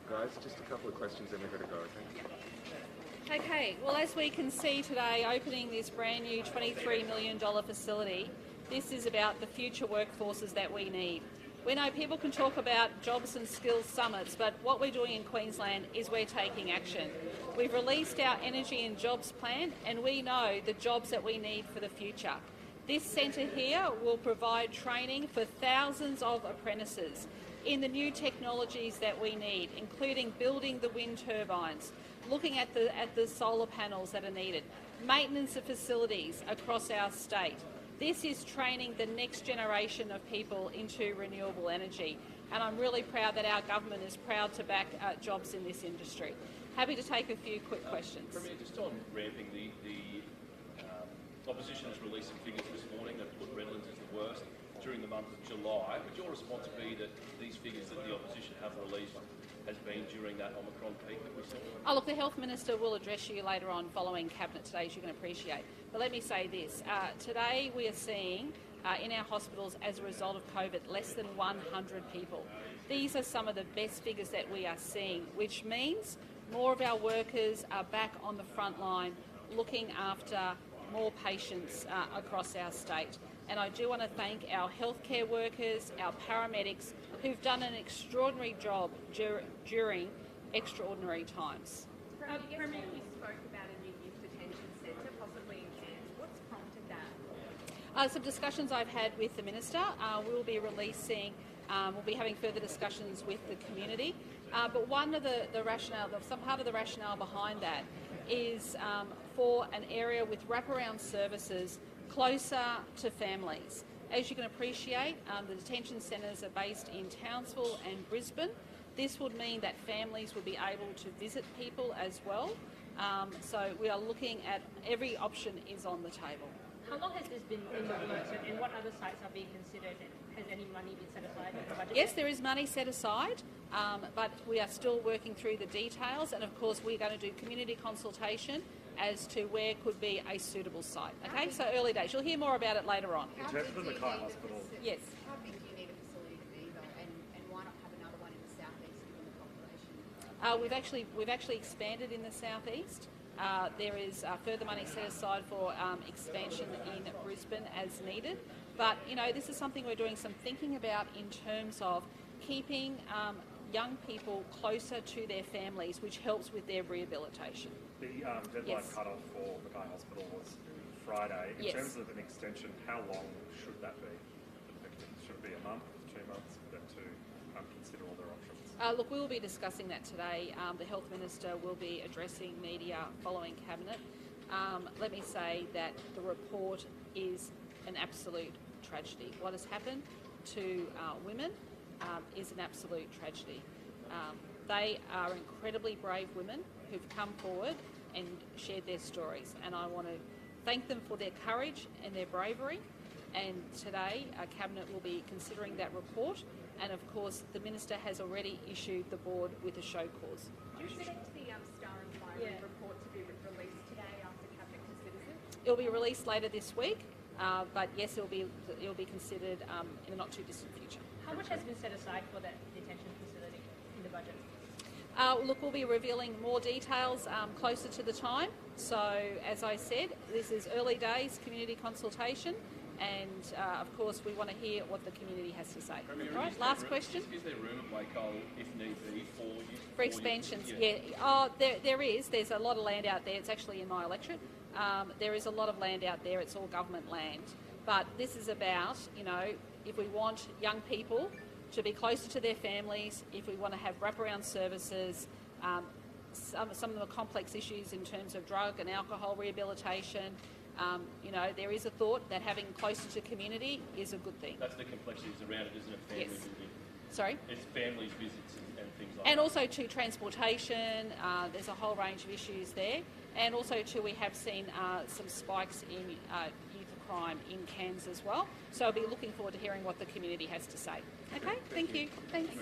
Guys, just a couple of questions and we've got to go, okay? Okay, well, as we can see today, opening this brand new $23 million facility, this is about the future workforces that we need. We know people can talk about jobs and skills summits, but what we're doing in Queensland is we're taking action. We've released our energy and jobs plan, and we know the jobs that we need for the future. This centre here will provide training for thousands of apprentices in the new technologies that we need, including building the wind turbines, looking at the solar panels that are needed, maintenance of facilities across our state. This is training the next generation of people into renewable energy, and I'm really proud that our government is proud to back jobs in this industry. Happy to take a few quick questions. Premier, just on ramping, the opposition has released some figures this morning that put Redlands as the worst during the month of July. Would your response be that these figures that the opposition have released has been during that Omicron peak that we saw? Oh, look, the Health Minister will address you later on following Cabinet today, as you can appreciate. But let me say this. Today we are seeing in our hospitals, as a result of COVID, less than 100 people. These are some of the best figures that we are seeing, which means more of our workers are back on the front line looking after more patients across our state. And I do want to thank our healthcare workers, our paramedics, who've done an extraordinary job during extraordinary times. Premier, you spoke about a new youth detention centre, possibly in Cairns. What's prompted that? Some discussions I've had with the Minister. We'll be releasing, we'll be having further discussions with the community. But one of the rationale, some part of the rationale behind that is for an area with wraparound services closer to families. As you can appreciate, the detention centres are based in Townsville and Brisbane. This would mean that families would be able to visit people as well. So we are looking at every option is on the table. How long has this been in the works, and what other sites are being considered? Has any money been set aside in the budget? Yes, there is money set aside, but we are still working through the details, and of course we're going to do community consultation as to where could be a suitable site. Okay, so early days. You'll hear more about it later on. In terms of the Mackay Hospital. Yes. How big do you need a facility to be, though, and why not have another one in the southeast given the population? We've actually expanded in the southeast. There is further money set aside for expansion in Brisbane as needed. But, you know, this is something we're doing some thinking about in terms of keeping young people closer to their families, which helps with their rehabilitation. The deadline cut-off for Mackay Hospital was Friday. In terms of an extension, how long should that be? Should it be a month, 2 months for them to consider all their options? Look, we will be discussing that today. The Health Minister will be addressing media following Cabinet. Let me say that the report is an absolute tragedy. What has happened to women is an absolute tragedy. They are incredibly brave women who've come forward and shared their stories, and I want to thank them for their courage and their bravery. And today, Cabinet will be considering that report, and of course, the Minister has already issued the board with a show cause. Do you expect the Star Inquiry report to be released today after Cabinet considers it? It'll be released later this week, but yes, it'll be considered in the not too distant future. How much has been set aside for that detention facility in the budget? Look, we'll be revealing more details closer to the time. So, as I said, this is early days community consultation, and of course we want to hear what the community has to say. Right, last question. Is there room at Waco, if need be, for expansions? Yeah. Oh, there is. There's a lot of land out there. It's actually in my electorate. There is a lot of land out there. It's all government land. But this is about, you know, if we want young people to be closer to their families, if we want to have wraparound services, some of the complex issues in terms of drug and alcohol rehabilitation, you know, there is a thought that having closer to community is a good thing. That's the complexities around it, isn't it? Family visiting. Sorry? It's families visits and things like that. And also to transportation, there's a whole range of issues there. And also too, we have seen some spikes in youth crime in Cairns as well. So I'll be looking forward to hearing what the community has to say. Okay, thank you. Thanks.